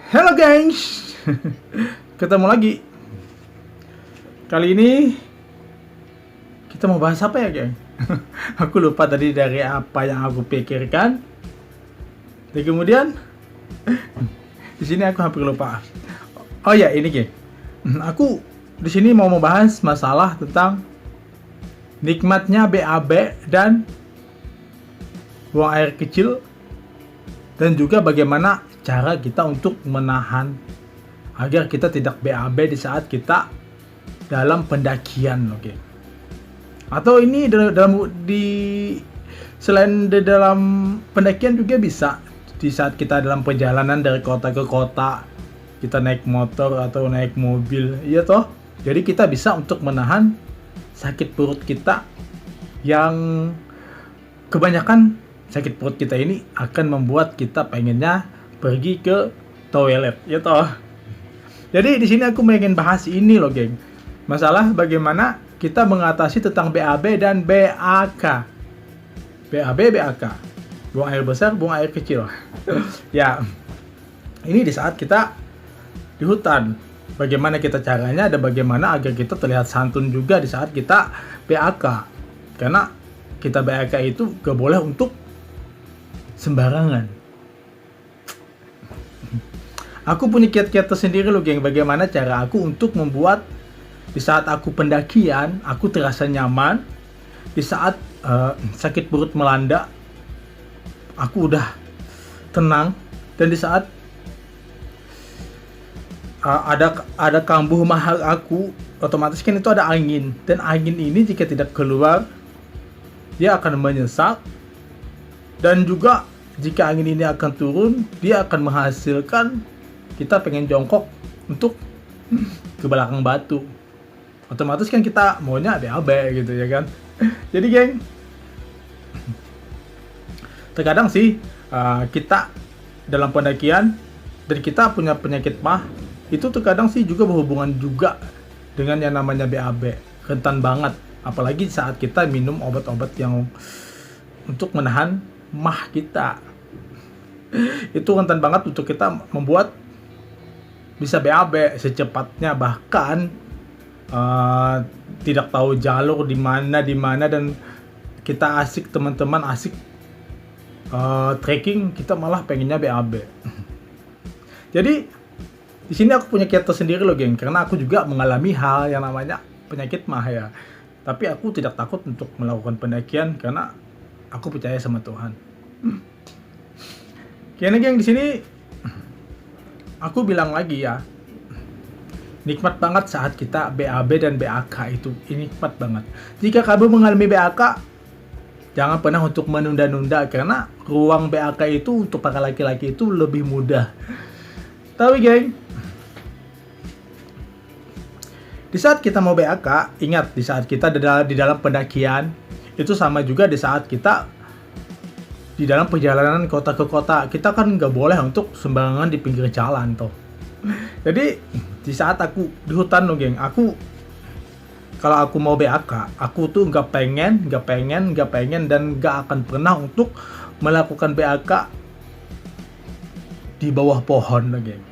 Halo gengs, ketemu lagi. Kali ini kita mau bahas apa ya geng? Aku lupa tadi dari apa yang aku pikirkan. Dan kemudian di sini aku hampir lupa. Oh ya ini geng, aku di sini mau membahas masalah tentang nikmatnya BAB dan buang air kecil, dan juga bagaimana cara kita untuk menahan agar kita tidak BAB di saat kita dalam pendakian, oke? Atau ini selain di dalam pendakian juga bisa di saat kita dalam perjalanan dari kota ke kota, kita naik motor atau naik mobil, iya toh? Jadi kita bisa untuk menahan sakit perut kita yang kebanyakan sakit perut kita ini akan membuat kita pengennya pergi ke toilet, ya toh. Jadi di sini aku pengen bahas ini loh, geng. Masalah bagaimana kita mengatasi tentang BAB dan BAK. BAB, BAK. Buang air besar, buang air kecil. Ya, ini di saat kita di hutan. Bagaimana kita caranya dan bagaimana agar kita terlihat santun juga di saat kita BAK. Karena kita BAK itu gak boleh untuk sembarangan. Aku punya kiat-kiat tersendiri loh geng, bagaimana cara aku untuk membuat di saat aku pendakian, aku terasa nyaman. Di saat sakit perut melanda, aku udah tenang. Dan di saat ada kambuh mahal aku, otomatis kan itu ada angin. Dan angin ini jika tidak keluar, dia akan menyesak. Dan juga jika angin ini akan turun, dia akan menghasilkan kita pengen jongkok untuk ke belakang batu. Otomatis kan kita maunya BAB gitu ya kan. Jadi geng, terkadang sih kita dalam pendakian dan kita punya penyakit mah, itu terkadang sih juga berhubungan juga dengan yang namanya BAB. Rentan banget, apalagi saat kita minum obat-obat yang untuk menahan mah kita. Itu rentan banget untuk kita membuat bisa BAB secepatnya, bahkan tidak tahu jalur di mana dan kita asik, teman-teman asik trekking, kita malah pengennya BAB. Jadi di sini aku punya kiat tersendiri loh geng, karena aku juga mengalami hal yang namanya penyakit mah ya. Tapi aku tidak takut untuk melakukan pendakian karena aku percaya sama Tuhan. Kayaknya geng, di sini aku bilang lagi ya, nikmat banget saat kita BAB dan BAK itu, nikmat banget. Jika kamu mengalami BAK, jangan pernah untuk menunda-nunda, karena ruang BAK itu untuk para laki-laki itu lebih mudah. Tapi geng, di saat kita mau BAK, ingat di saat kita di dalam pendakian, itu sama juga di saat kita di dalam perjalanan kota ke kota. Kita kan nggak boleh untuk sembarangan di pinggir jalan toh. Jadi di saat aku di hutan loh geng, kalau aku mau BAK, aku tuh nggak pengen dan nggak akan pernah untuk melakukan BAK di bawah pohon loh geng.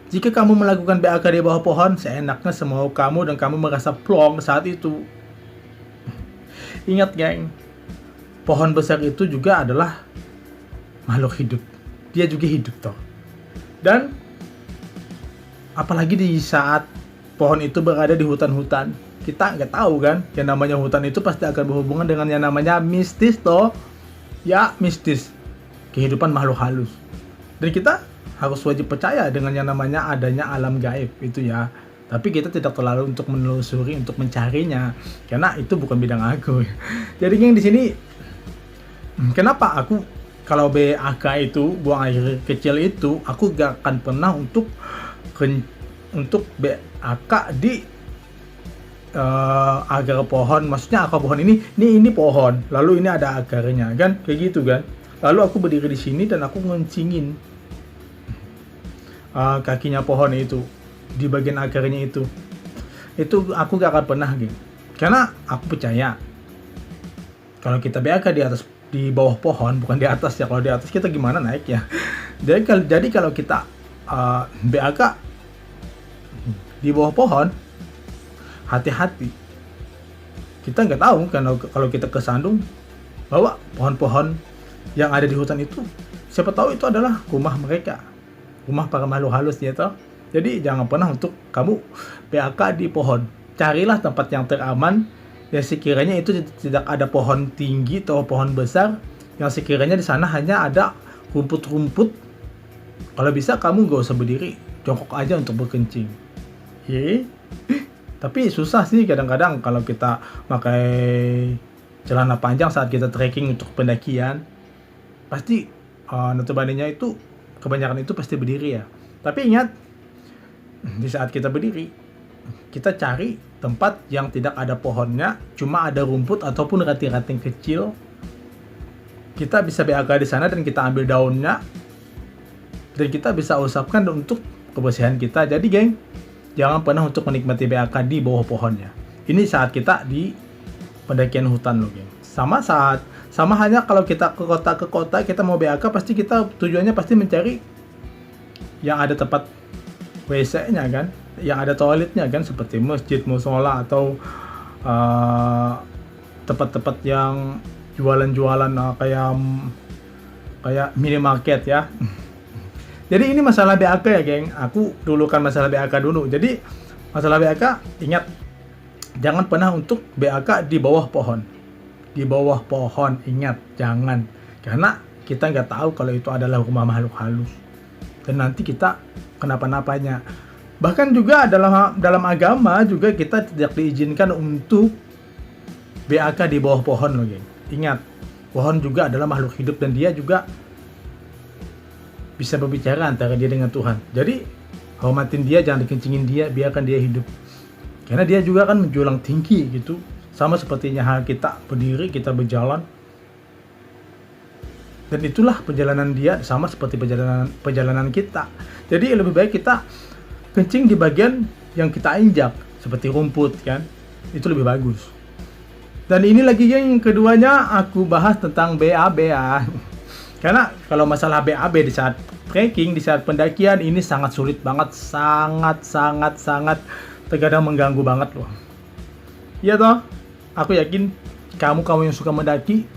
Jika kamu melakukan BAK di bawah pohon, seenaknya semau kamu dan kamu merasa plong saat itu. Ingat geng, pohon besar itu juga adalah makhluk hidup. Dia juga hidup toh. Dan apalagi di saat pohon itu berada di hutan-hutan, kita nggak tahu kan, yang namanya hutan itu pasti akan berhubungan dengan yang namanya mistis toh. Ya, mistis, kehidupan makhluk halus. Dan kita harus wajib percaya dengan yang namanya adanya alam gaib itu ya. Tapi kita tidak terlalu untuk menelusuri, untuk mencarinya, karena itu bukan bidang aku. Jadi yang di sini, kenapa aku kalau BAK itu, buang air kecil itu, aku gak akan pernah untuk BAK di agar pohon. Maksudnya akar pohon ini pohon, lalu ini ada akarnya kan, kayak gitu kan. Lalu aku berdiri di sini dan aku ngencingin kakinya pohon itu di bagian akarnya itu aku gak akan pernah gitu. Karena aku percaya kalau kita BAK di bawah pohon, bukan di atas ya. Kalau di atas kita gimana naik ya. Jadi kalau kita BAK di bawah pohon, hati-hati. Kita nggak tahu kan kalau kita kesandung bahwa pohon-pohon yang ada di hutan itu, siapa tahu itu adalah rumah mereka, rumah para makhluk halus ya toh. Jadi jangan pernah untuk kamu BAK di pohon. Carilah tempat yang teraman, yang sekiranya itu tidak ada pohon tinggi atau pohon besar, yang sekiranya di sana hanya ada rumput-rumput. Kalau bisa kamu gak usah berdiri, jongkok aja untuk berkencing. Tapi susah sih kadang-kadang kalau kita pakai celana panjang saat kita trekking untuk pendakian. Pasti notabene-nya itu kebanyakan itu pasti berdiri ya. Tapi ingat, di saat kita berdiri, kita cari tempat yang tidak ada pohonnya, cuma ada rumput ataupun ranting-ranting kecil. Kita bisa BAK di sana dan kita ambil daunnya dan kita bisa usapkan untuk kebersihan kita. Jadi geng, jangan pernah untuk menikmati BAK di bawah pohonnya. Ini saat kita di pendakian hutan loh geng. Sama hanya kalau kita ke kota kita mau BAK, pasti kita tujuannya pasti mencari yang ada tempat WC-nya kan, yang ada toiletnya kan, seperti masjid, musola atau tempat-tempat yang jualan-jualan kayak minimarket ya. Jadi ini masalah BAK ya geng. Aku dulu kan masalah BAK dulu. Jadi masalah BAK, ingat, jangan pernah untuk BAK di bawah pohon. Di bawah pohon, ingat, jangan. Karena kita nggak tahu kalau itu adalah rumah makhluk halus. Dan nanti kita kenapa-napanya. Bahkan juga dalam agama juga kita tidak diizinkan untuk BAK di bawah pohon loh geng. Ingat, pohon juga adalah makhluk hidup dan dia juga bisa berbicara antara dia dengan Tuhan. Jadi hormatin dia, jangan dikencingin dia, biarkan dia hidup. Karena dia juga kan menjulang tinggi gitu. Sama sepertinya hal kita berdiri, kita berjalan. Dan itulah perjalanan dia, sama seperti perjalanan kita. Jadi lebih baik kita kencing di bagian yang kita injak, seperti rumput kan. Itu lebih bagus. Dan ini lagi yang keduanya aku bahas tentang BAB ya. Karena kalau masalah BAB di saat trekking, di saat pendakian, ini sangat sulit banget, sangat terkadang mengganggu banget loh. Iya toh, aku yakin kamu yang suka mendaki,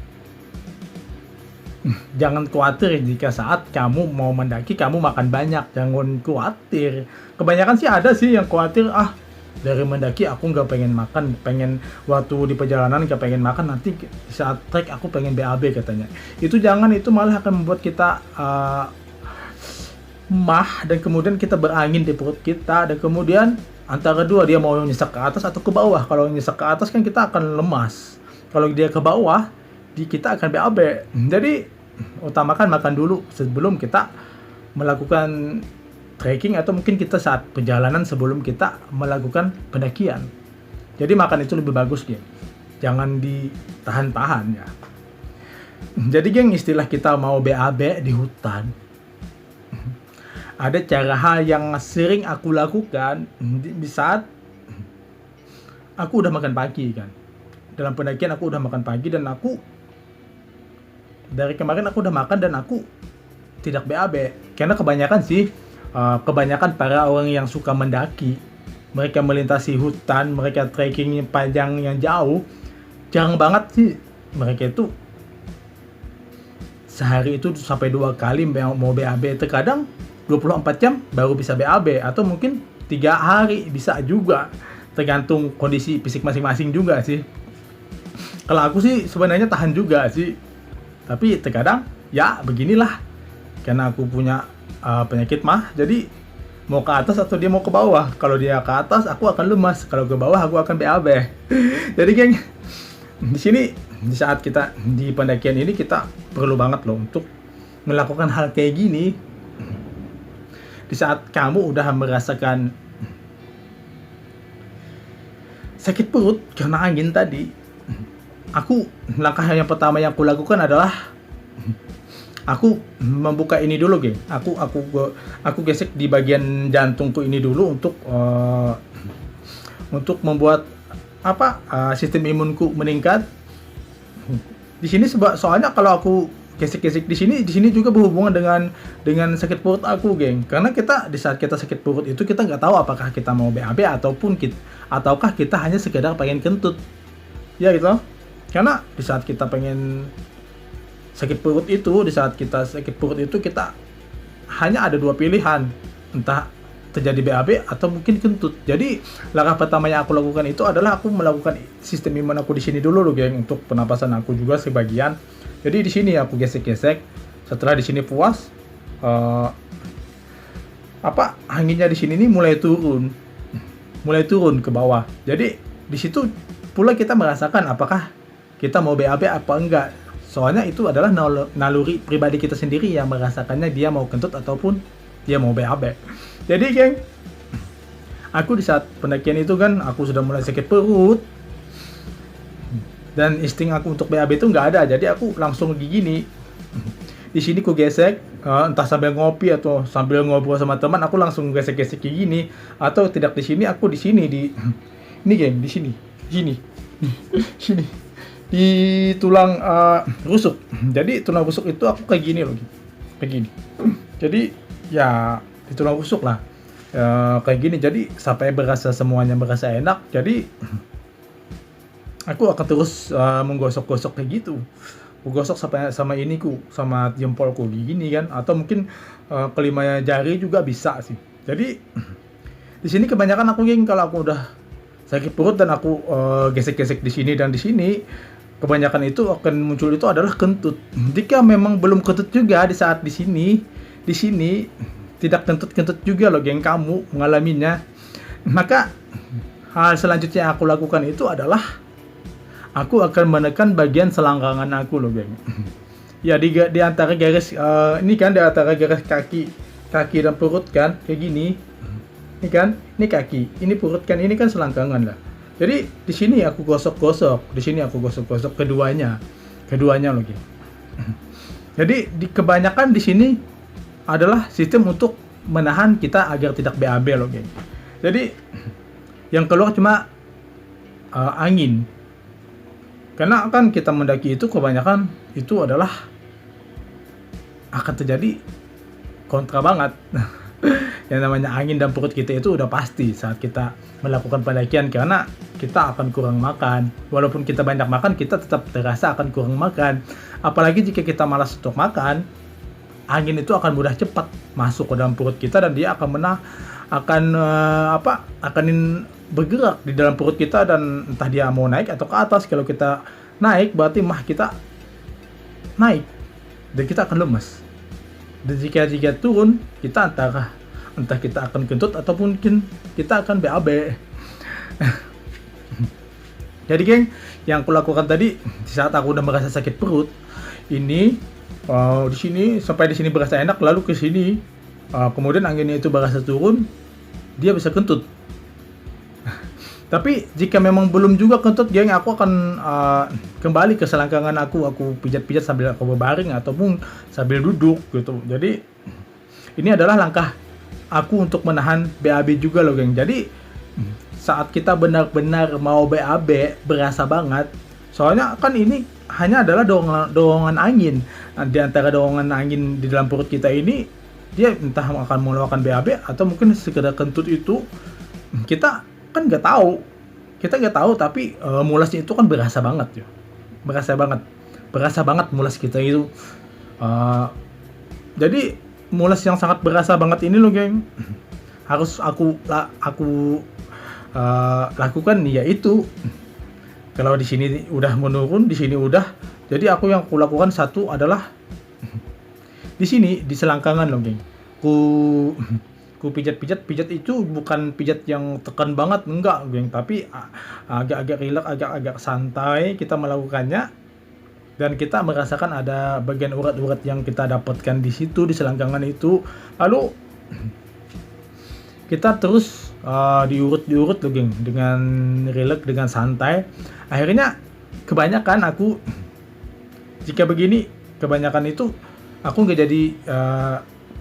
jangan khawatir jika saat kamu mau mendaki kamu makan banyak, jangan khawatir. Kebanyakan sih ada sih yang khawatir, dari mendaki aku nggak pengen makan, pengen waktu di perjalanan nggak pengen makan, nanti saat trek aku pengen BAB katanya. Itu jangan, itu malah akan membuat kita mah, dan kemudian kita berangin di perut kita, dan kemudian antara dua, dia mau nyesak ke atas atau ke bawah. Kalau nyesak ke atas kan kita akan lemas, kalau dia ke bawah kita akan BAB. Jadi utamakan makan dulu sebelum kita melakukan trekking, atau mungkin kita saat perjalanan sebelum kita melakukan pendakian. Jadi makan itu lebih bagus geng, jangan ditahan-tahan ya. Jadi geng, istilah kita mau BAB di hutan, ada cara hal yang sering aku lakukan di saat aku udah makan pagi kan. Dalam pendakian aku udah makan pagi, dan aku dari kemarin aku udah makan dan aku tidak BAB. Karena kebanyakan para orang yang suka mendaki, mereka melintasi hutan, mereka trekking panjang yang jauh, jarang banget sih mereka itu sehari itu sampai 2 kali mau BAB. Terkadang 24 jam baru bisa BAB, atau mungkin 3 hari bisa juga, tergantung kondisi fisik masing-masing juga sih. Kalau aku sih sebenarnya tahan juga sih, tapi terkadang ya beginilah, karena aku punya penyakit mah, jadi mau ke atas atau dia mau ke bawah. Kalau dia ke atas aku akan lemas, kalau ke bawah aku akan BAB. Jadi geng, di sini di saat kita di pendakian ini kita perlu banget loh untuk melakukan hal kayak gini. Di saat kamu udah merasakan sakit perut karena angin tadi, langkah yang pertama yang aku lakukan adalah aku membuka ini dulu geng. Aku gesek di bagian jantungku ini dulu untuk membuat sistem imunku meningkat. Di sini soalnya kalau aku gesek-gesek di sini juga berhubungan dengan sakit perut aku, geng. Karena kita di saat kita sakit perut itu kita nggak tahu apakah kita mau BAB ataukah kita hanya sekedar pengen kentut. Ya gitu. Karena di saat kita pengen sakit perut itu, kita hanya ada dua pilihan, entah terjadi BAB atau mungkin kentut. Jadi langkah pertama yang aku lakukan itu adalah aku melakukan sistem imun aku di sini dulu loh, geng, untuk pernapasan aku juga sebagian. Jadi di sini aku gesek-gesek. Setelah di sini puas, anginnya di sini nih mulai turun ke bawah. Jadi di situ pula kita merasakan apakah kita mau BAB apa enggak. Soalnya itu adalah naluri pribadi kita sendiri yang merasakannya dia mau kentut ataupun dia mau BAB. Jadi, geng, aku di saat pendakian itu kan aku sudah mulai sakit perut dan insting aku untuk BAB itu nggak ada. Jadi aku langsung gini. Di sini ku gesek, entah sambil ngopi atau sambil ngobrol sama teman, aku langsung gesek-gesek kayak gini. Atau tidak di sini, aku di sini ini, geng, di sini. Sini. Di tulang rusuk. Jadi tulang rusuk itu aku kayak gini loh, kayak gini. Jadi ya di tulang rusuk lah, kayak gini. Jadi sampai semuanya berasa enak. Jadi aku akan terus menggosok-gosok kayak gitu. Aku gosok sama jempolku gini kan, atau mungkin kelima jari juga bisa sih. Jadi di sini kebanyakan aku, geng, kalau aku udah sakit perut dan aku gesek-gesek di sini dan di sini, kebanyakan itu akan muncul itu adalah kentut. Jika memang belum kentut juga di saat di sini tidak kentut juga loh, geng, kamu mengalaminya, maka hal selanjutnya yang aku lakukan itu adalah aku akan menekan bagian selangkangan aku loh, geng. Ya di antara garis ini kan, di antara garis kaki dan perut kan, kayak gini. Ini kan, ini kaki, ini perut kan, ini kan selangkangan lah. Jadi di sini aku gosok-gosok, keduanya loh, geng. Jadi kebanyakan di sini adalah sistem untuk menahan kita agar tidak BAB loh, geng. Jadi yang keluar cuma angin. Karena kan kita mendaki itu kebanyakan itu adalah akan terjadi kontra banget. Yang namanya angin dan perut kita itu udah pasti saat kita melakukan pendakian, karena kita akan kurang makan. Walaupun kita banyak makan, kita tetap terasa akan kurang makan. Apalagi jika kita malas untuk makan, angin itu akan mudah cepat masuk ke dalam perut kita dan dia akan bergerak di dalam perut kita, dan entah dia mau naik atau ke atas. Kalau kita naik berarti kita naik dan kita akan lemas. Dan jika turun, kita entah kita akan kentut ataupun kita akan BAB. Jadi, geng, yang aku lakukan tadi di saat aku udah merasa sakit perut ini, di sini sampai di sini berasa enak, lalu ke sini kemudian anginnya itu berasa turun, dia bisa kentut. Tapi jika memang belum juga kentut, geng, aku akan kembali ke selangkangan aku pijat-pijat sambil aku berbaring ataupun sambil duduk gitu. Jadi ini adalah langkah aku untuk menahan BAB juga loh, geng. Jadi saat kita benar-benar mau BAB berasa banget, soalnya kan ini hanya adalah dorongan angin. Nah, di antara dorongan angin di dalam perut kita ini, dia entah akan melakukan BAB atau mungkin sekedar kentut. Itu kita kan nggak tahu, tapi mulasnya itu kan berasa banget ya, berasa banget mulas kita itu. Jadi mulas yang sangat berasa banget ini loh, geng, harus aku lakukan, yaitu kalau di sini udah menurun, di sini udah. Jadi yang aku lakukan satu adalah di sini di selangkangan loh, geng. Ku pijat itu bukan pijat yang tekan banget, enggak, geng, tapi agak-agak rileks, agak-agak santai kita melakukannya, dan kita merasakan ada bagian urat-urat yang kita dapatkan di situ di selangkangan itu. Lalu kita terus diurut loh, geng, dengan rileks, dengan santai. Akhirnya kebanyakan aku jika begini, kebanyakan itu aku nggak jadi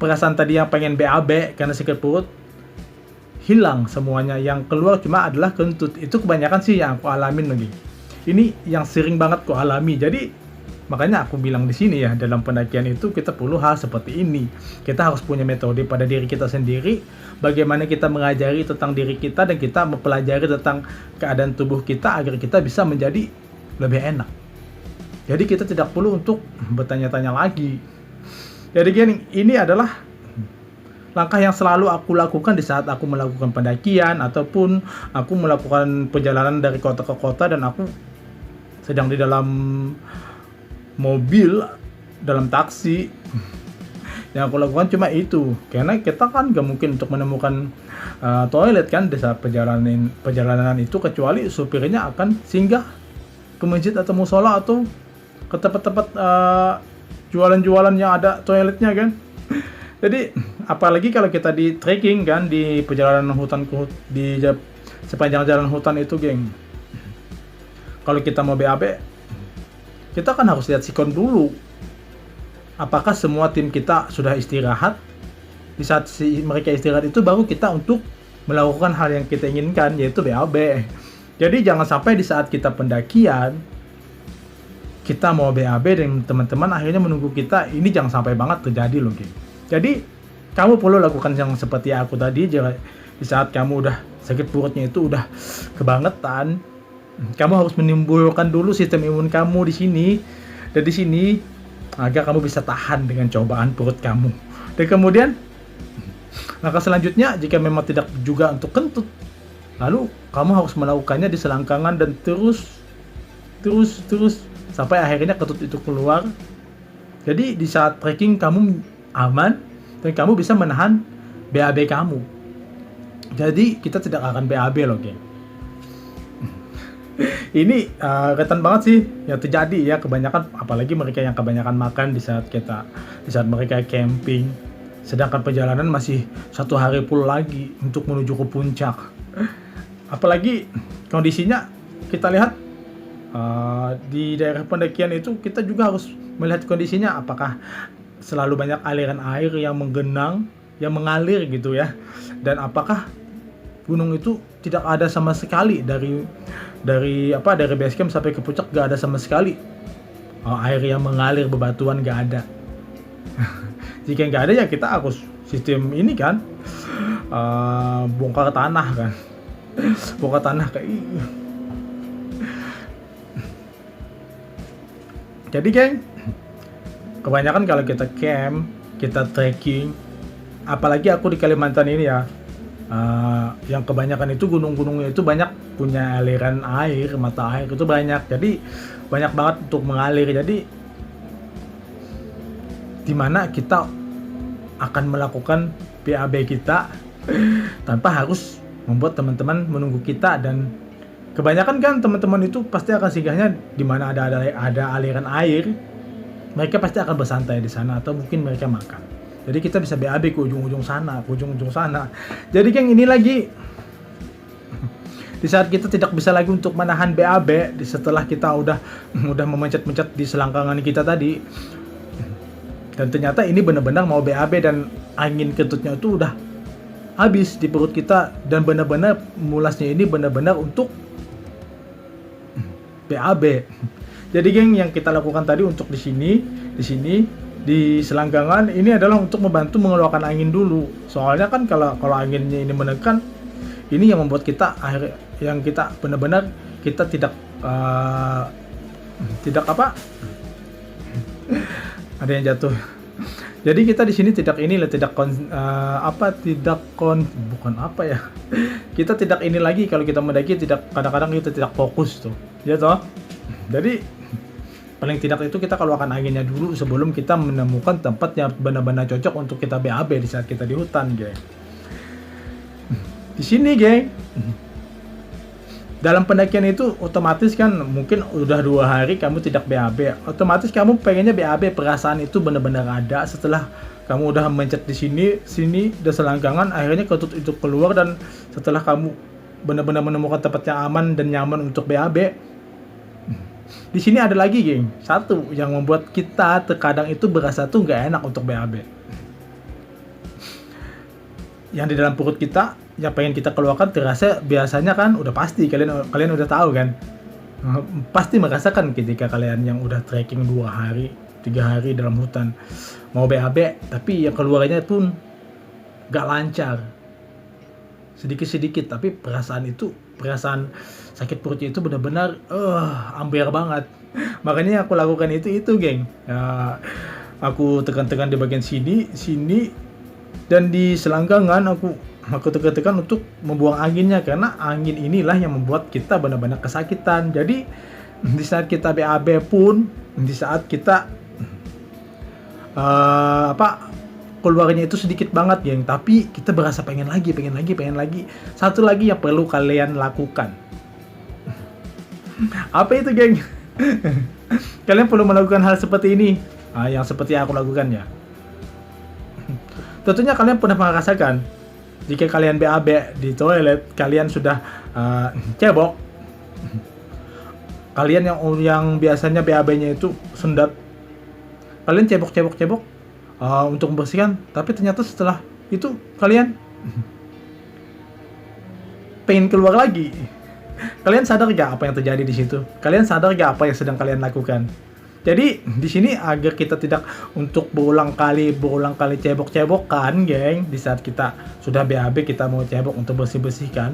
perasaan tadi yang pengen BAB karena sakit perut hilang semuanya. Yang keluar cuma adalah kentut. Itu kebanyakan sih yang aku alamin lagi. Ini yang sering banget aku alami. Jadi Makanya aku bilang di sini ya, dalam pendakian itu kita perlu hal seperti ini. Kita harus punya metode pada diri kita sendiri, bagaimana kita mengajari tentang diri kita dan kita mempelajari tentang keadaan tubuh kita agar kita bisa menjadi lebih enak. Jadi kita tidak perlu untuk bertanya-tanya lagi. Jadi gini, ini adalah langkah yang selalu aku lakukan di saat aku melakukan pendakian ataupun aku melakukan perjalanan dari kota ke kota dan aku sedang di dalam mobil, dalam taksi. Yang aku lakukan cuma itu, karena kita kan gak mungkin untuk menemukan toilet kan di saat perjalanan itu, kecuali supirnya akan singgah ke masjid atau musola atau ke tempat-tempat jualan-jualan yang ada toiletnya kan. Jadi apalagi kalau kita di trekking kan, di perjalanan hutan di sepanjang jalan hutan itu, geng. Kalau kita mau BAB, kita kan harus lihat sikon dulu. Apakah semua tim kita sudah istirahat? Di saat mereka istirahat itu baru kita untuk melakukan hal yang kita inginkan, yaitu BAB. Jadi jangan sampai di saat kita pendakian, kita mau BAB dan teman-teman akhirnya menunggu kita. Ini jangan sampai banget terjadi loh, geng. Jadi kamu perlu lakukan yang seperti aku tadi. Di saat kamu udah sakit perutnya itu udah kebangetan, kamu harus menimbulkan dulu sistem imun kamu di sini dan di sini agar kamu bisa tahan dengan cobaan perut kamu. Dan kemudian langkah selanjutnya, jika memang tidak juga untuk kentut, lalu kamu harus melakukannya di selangkangan dan terus sampai akhirnya kentut itu keluar. Jadi di saat trekking kamu aman dan kamu bisa menahan BAB kamu. Jadi kita tidak akan BAB loh, geng. Ini kelihatan banget sih yang terjadi ya, kebanyakan, apalagi mereka yang kebanyakan makan di saat mereka camping, sedangkan perjalanan masih 1 hari full lagi untuk menuju ke puncak. Apalagi kondisinya kita lihat di daerah pendakian itu, kita juga harus melihat kondisinya, apakah selalu banyak aliran air yang menggenang, yang mengalir gitu ya, dan apakah gunung itu tidak ada sama sekali dari base camp sampai ke puncak, gak ada sama sekali air yang mengalir, bebatuan gak ada. Jika gak ada ya kita harus sistem ini kan, bongkar tanah kan. Bongkar tanah kayak jadi geng, kebanyakan kalau kita camp, kita trekking, apalagi aku di Kalimantan ini ya, yang kebanyakan itu gunung-gunungnya itu banyak punya aliran air, mata air itu banyak, jadi banyak banget untuk mengalir. Jadi dimana kita akan melakukan BAB kita tanpa harus membuat teman-teman menunggu kita. Dan kebanyakan kan teman-teman itu pasti akan singgahnya di mana ada aliran air, mereka pasti akan bersantai di sana atau mungkin mereka makan. Jadi kita bisa BAB ke ujung-ujung sana, Jadi geng, ini lagi di saat kita tidak bisa lagi untuk menahan BAB, setelah kita udah memencet-mencet di selangkangan kita tadi, dan ternyata ini benar-benar mau BAB dan angin kentutnya itu udah habis di perut kita, dan benar-benar mulasnya ini benar-benar untuk BAB. Jadi geng, yang kita lakukan tadi untuk di sini di selangkangan ini adalah untuk membantu mengeluarkan angin dulu. Soalnya kan kalau anginnya ini menekan, ini yang membuat kita benar-benar kita tidak ada yang jatuh. Jadi kita di sini kita tidak ini lagi, kalau kita mendaki kadang-kadang kita tidak fokus tuh. Ya toh? Jadi paling tidak itu kita keluarkan anginnya dulu sebelum kita menemukan tempat yang benar-benar cocok untuk kita BAB di saat kita di hutan, geng. Di sini, geng, dalam pendakian itu otomatis kan mungkin udah 2 hari kamu tidak BAB, otomatis kamu pengennya BAB, perasaan itu benar-benar ada setelah kamu udah mencet di sini dan selangkangan, akhirnya kentut itu keluar, dan setelah kamu benar-benar menemukan tempat yang aman dan nyaman untuk BAB. Di sini ada lagi, geng, satu yang membuat kita terkadang itu berasa tuh nggak enak untuk BAB. Yang di dalam perut kita yang pengen kita keluarkan terasa biasanya kan udah pasti kalian udah tahu kan. Pasti merasakan ketika kalian yang udah trekking 2 hari, 3 hari dalam hutan mau BAB tapi yang keluarnya pun gak lancar, sedikit-sedikit, tapi perasaan sakit perutnya itu benar-benar ambiar banget. Makanya aku lakukan itu geng. Aku tekan-tekan di bagian sini dan di selangkangan aku tekan-tekan untuk membuang anginnya, karena angin inilah yang membuat kita benar-benar kesakitan. Jadi di saat kita BAB pun, di saat kita keluarnya itu sedikit banget geng, tapi kita berasa pengen lagi. Satu lagi yang perlu kalian lakukan. Apa itu geng? Kalian perlu melakukan hal seperti ini, yang seperti aku lakukan ya. Tentunya kalian pernah merasakan jika kalian BAB di toilet, kalian sudah cebok. Kalian yang biasanya BAB-nya itu sendat, kalian cebok untuk membersihkan, tapi ternyata setelah itu kalian pengen keluar lagi. Kalian sadar gak apa yang terjadi di situ? Kalian sadar gak apa yang sedang kalian lakukan? Jadi di sini agar kita tidak untuk berulang kali cebok-cebokan, geng. Di saat kita sudah BAB, kita mau cebok untuk bersih-bersihkan,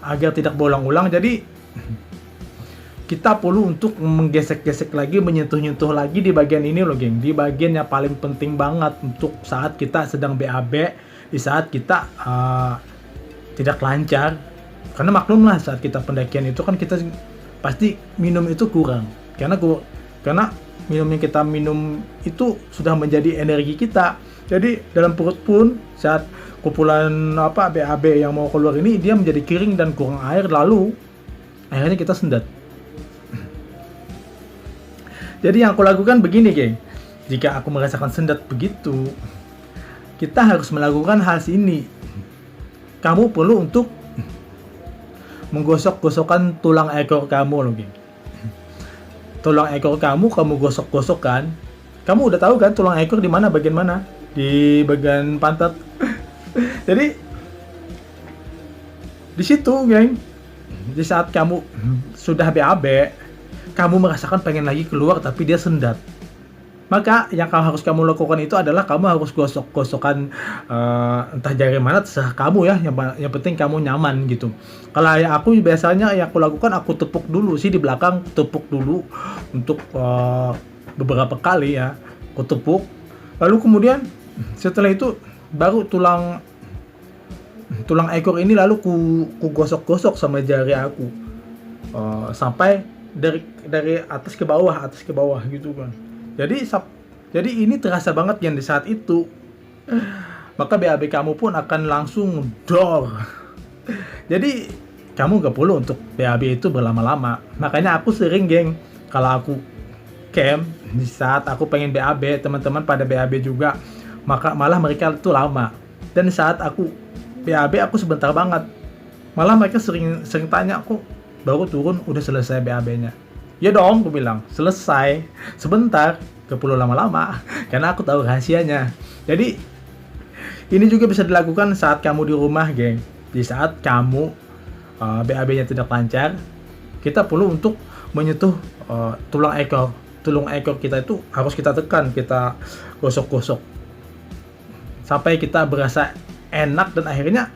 agar tidak berulang-ulang. Jadi kita perlu untuk menggesek-gesek lagi, menyentuh-nyentuh lagi di bagian ini loh geng. Di bagian yang paling penting banget untuk saat kita sedang BAB, di saat kita tidak lancar. Karena maklumlah saat kita pendakian itu kan kita pasti minum itu kurang. Karena minum yang kita minum itu sudah menjadi energi kita. Jadi dalam perut pun saat kumpulan BAB yang mau keluar ini, dia menjadi kering dan kurang air, lalu akhirnya kita sendat. Jadi yang aku lakukan begini geng, jika aku merasakan sendat begitu, kita harus melakukan hal ini. Kamu perlu untuk menggosok-gosokkan tulang ekor kamu loh geng. Tulang ekor kamu gosok-gosokkan. Kamu udah tahu kan tulang ekor di mana, bagian mana? Di bagian pantat. Jadi di situ geng, di saat kamu sudah BAB, kamu merasakan pengen lagi keluar tapi dia sendat. Maka yang harus kamu lakukan itu adalah kamu harus gosok-gosokkan entah jari mana, terserah kamu ya. Yang penting kamu nyaman gitu. Kalau aku biasanya yang aku lakukan, aku tepuk dulu sih di belakang, tepuk dulu untuk beberapa kali ya. Aku tepuk. Lalu kemudian setelah itu baru tulang ekor ini lalu ku gosok-gosok sama jari aku sampai dari atas ke bawah gitu kan. Jadi ini terasa banget yang di saat itu, maka BAB kamu pun akan langsung dor. Jadi kamu gak perlu untuk BAB itu berlama-lama. Makanya aku sering geng, kalau aku camp di saat aku pengen BAB, teman-teman pada BAB juga, maka malah mereka itu lama. Dan saat aku BAB aku sebentar banget, malah mereka sering tanya, aku baru turun udah selesai BAB-nya. Ya dong, aku bilang selesai sebentar, gak perlu lama-lama, karena aku tahu rahasianya. Jadi ini juga bisa dilakukan saat kamu di rumah geng. Di saat kamu BAB-nya tidak lancar, kita perlu untuk menyentuh tulang ekor kita itu harus kita tekan, kita gosok-gosok sampai kita berasa enak, dan akhirnya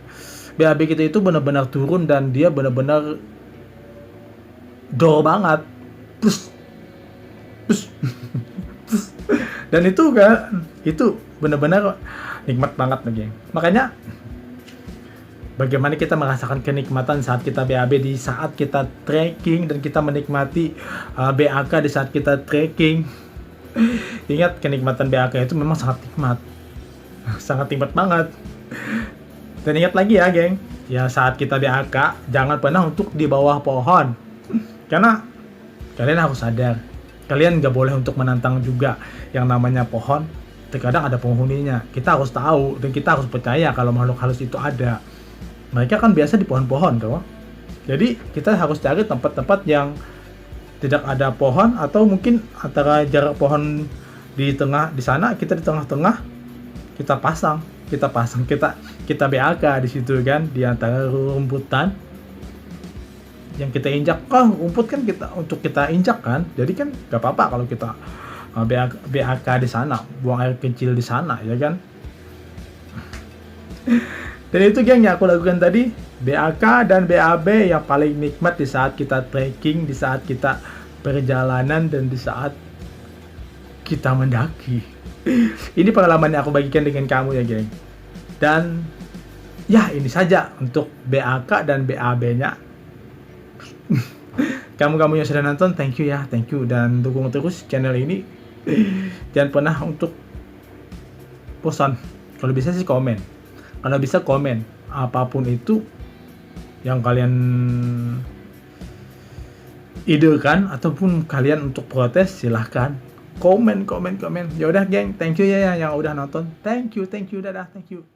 BAB kita itu benar-benar turun dan dia benar-benar dor banget. Dan itu benar-benar nikmat banget nih geng. Makanya bagaimana kita merasakan kenikmatan saat kita BAB, di saat kita trekking, dan kita menikmati BAK di saat kita trekking. Ingat, kenikmatan BAK itu memang sangat nikmat banget. Dan ingat lagi ya geng, ya saat kita BAK jangan pernah untuk di bawah pohon, karena kalian harus sadar, kalian gak boleh untuk menantang juga yang namanya pohon. Terkadang ada penghuninya. Kita harus tahu dan kita harus percaya kalau makhluk halus itu ada. Mereka kan biasa di pohon-pohon tuh. Jadi kita harus cari tempat-tempat yang tidak ada pohon, atau mungkin antara jarak pohon di tengah, di sana kita di tengah-tengah, kita pasang kita BAK di situ kan, di antara rumputan. yang kita injak, rumput kan kita untuk kita injak kan, jadi kan gak apa-apa kalau kita BAK di sana, buang air kecil di sana, ya kan. Dan itu geng yang aku lakukan tadi, BAK dan BAB yang paling nikmat di saat kita trekking, di saat kita perjalanan, dan di saat kita mendaki. Ini pengalaman yang aku bagikan dengan kamu ya geng. Dan ya ini saja untuk BAK dan BAB-nya. Kamu-kamu yang sudah nonton, thank you ya, thank you, dan dukung terus channel ini. Jangan pernah untuk bosan. Kalau bisa sih komen. Kalau bisa komen apapun itu yang kalian idekan ataupun kalian untuk protes, silahkan komen. Ya udah geng, thank you ya yang udah nonton. Thank you, dadah, thank you.